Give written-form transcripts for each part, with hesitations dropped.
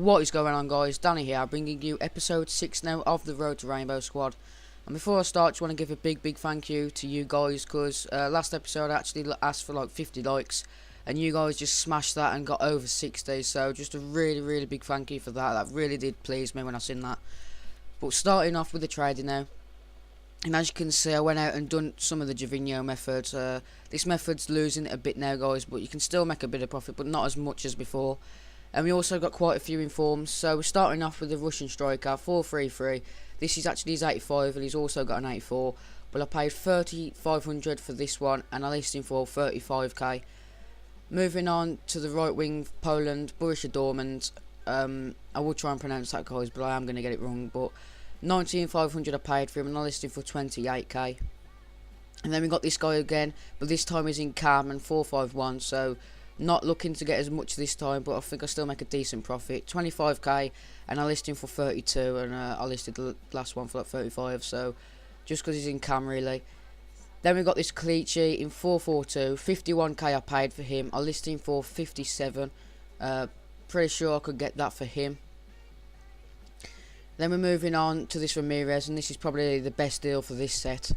What is going on, guys? Danny here, bringing you episode 6 now of the Road to Rainbow squad. And before I start, just want to give a big thank you to you guys, because last episode I actually asked for like 50 likes, and you guys just smashed that and got over 60. So just a really big thank you for that. That really did please me when I seen that. But starting off with the trading now, and as you can see, I went out and done some of the Javinho methods. This method's losing it a bit now, guys, but you can still make a bit of profit, but not as much as before. And we also got quite a few informs. So we're starting off with the Russian striker, 433. This is actually his 85, and he's also got an 84. But I paid 3,500 for this one, and I listed him for 35k. Moving on to the right wing, Poland, Borussia Dortmund. I will try and pronounce that, guys, but I am going to get it wrong. But 19,500 I paid for him, and I listed him for 28k. And then we got this guy again, but this time he's in cam and 451. So not looking to get as much this time, but I think I still make a decent profit. 25k, and I listed him for 32, and I listed the last one for like 35. So just because he's in cam, really. Then we got this Clichy in 442, 51k I paid for him. I listed him for 57. Pretty sure I could get that for him. Then we're moving on to this Ramirez, and this is probably the best deal for this set.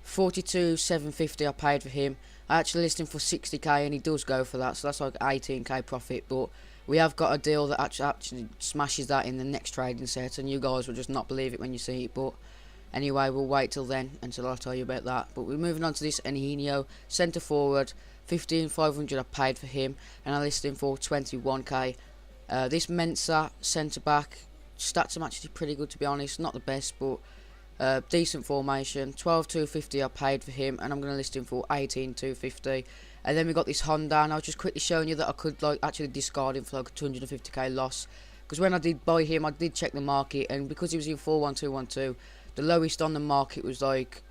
42,750 I paid for him. I actually listed him for 60k, and he does go for that, so that's like 18k profit. But we have got a deal that actually smashes that in the next trading set, and you guys will just not believe it when you see it. But anyway, we'll wait till then until I tell you about that. But we're moving on to this Angelino, centre forward, 15,500 I paid for him, and I listed him for 21k. This Mensa centre back, stats are actually pretty good, to be honest. Not the best, but decent formation. 12,250 I paid for him, and I'm going to list him for 18,250. And then we got this Honda, and I was just quickly showing you that I could like actually discard him for like a 250k loss, because when I did buy him, I did check the market, and because he was in 41212, the lowest on the market was like,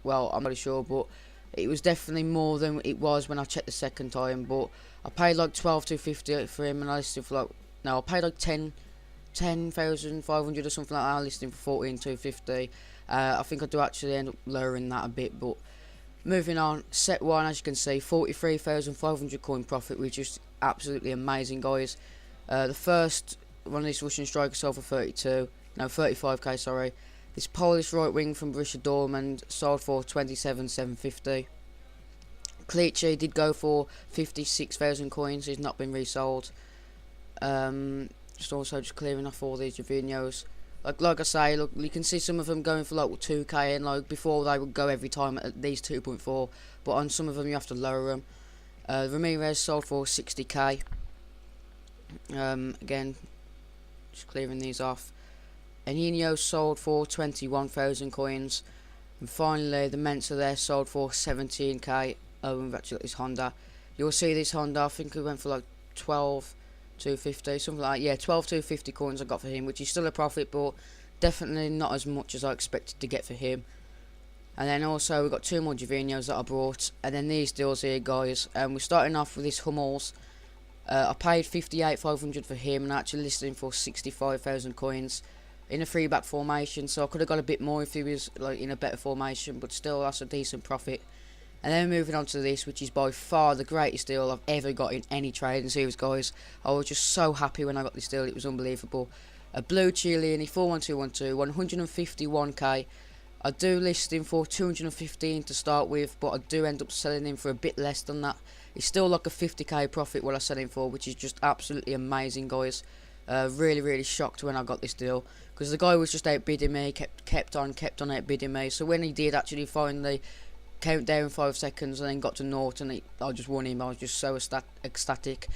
well, I'm not sure, but it was definitely more than it was when I checked the second time. But I paid like 12,250 for him, and I listed for like, no, I paid like 10,500 or something like that. I listed him for 14,250. I think I do actually end up lowering that a bit. But moving on, set one, as you can see, 43,500 coin profit, which is absolutely amazing, guys. The first one of these Russian strikers sold for 35k, sorry. This Polish right wing from Borussia Dortmund sold for 27,750. Clichy did go for 56,000 coins. He's not been resold. Just clearing off all these Javinhos. Like I say, look, you can see some of them going for like 2k, and like before they would go every time at these 2.4, but on some of them you have to lower them. Ramirez sold for 60k. Again, just clearing these off. Angelino sold for 21,000 coins, and finally the Mensa there sold for 17k. Oh, we've actually got this Honda. You'll see this Honda, I think it went for like 12,250, something like that. Yeah, 12,250 coins I got for him, which is still a profit, but definitely not as much as I expected to get for him. And then also we've got two more Javinhos that I brought, and then these deals here, guys. We're starting off with this Hummels. I paid 58,500 for him, and I actually listed him for 65,000 coins in a 3-back formation. So I could have got a bit more if he was like in a better formation, but still that's a decent profit. And then moving on to this, which is by far the greatest deal I've ever got in any trading series, guys. I was just so happy when I got this deal, it was unbelievable. A blue Chiellini, 41212, 151k. I do list him for 215 to start with, but I do end up selling him for a bit less than that. It's still like a 50k profit what I sell him for, which is just absolutely amazing, guys. Really shocked when I got this deal, because the guy was just outbidding me, kept on outbidding me. So when he did actually finally count down 5 seconds and then got to naught, and I just won him, I was just so ecstatic.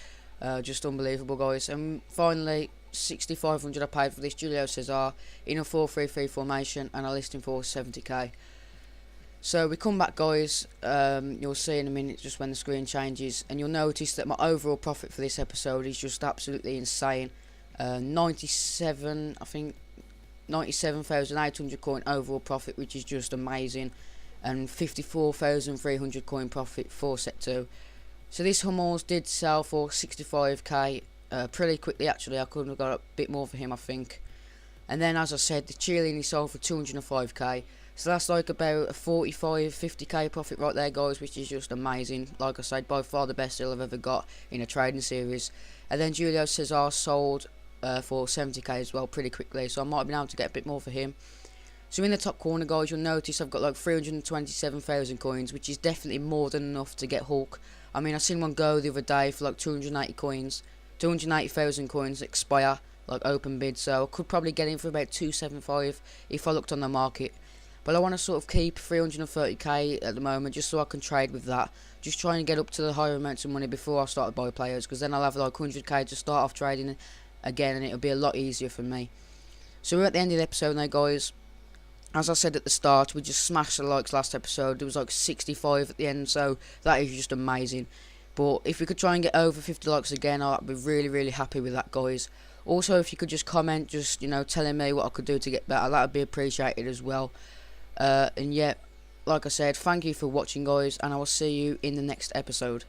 Just unbelievable, guys. And finally, 6,500 I paid for this Julio Cesar in a 4-3-3 formation, and I listed him for 70k. So we come back, guys. You'll see in a minute just when the screen changes, and you'll notice that my overall profit for this episode is just absolutely insane. 97,800 coin overall profit, which is just amazing, and 54,300 coin profit for set 2. So this Hummels did sell for 65k pretty quickly, actually. I could have got a bit more for him, I think. And then, as I said, the Chiellini sold for 205k. So that's like about a 45-50k profit right there, guys, which is just amazing. Like I said, by far the best deal I've ever got in a trading series. And then Julio Cesar sold for 70k as well pretty quickly, so I might have been able to get a bit more for him. So in the top corner, guys, you'll notice I've got like 327,000 coins, which is definitely more than enough to get Hulk. I mean, I seen one go the other day for like 280 coins, 280,000 coins expire, like open bid, so I could probably get him for about 275 if I looked on the market. But I want to sort of keep 330k at the moment, just so I can trade with that. Just try and get up to the higher amounts of money before I start to buy players, because then I'll have like 100k to start off trading again, and it'll be a lot easier for me. So we're at the end of the episode now, guys. As I said at the start, we just smashed the likes last episode. There was like 65 at the end, so that is just amazing. But if we could try and get over 50 likes again, I'd be really happy with that, guys. Also, if you could just comment, just, you know, telling me what I could do to get better, that would be appreciated as well. And yeah, like I said, thank you for watching, guys, and I will see you in the next episode.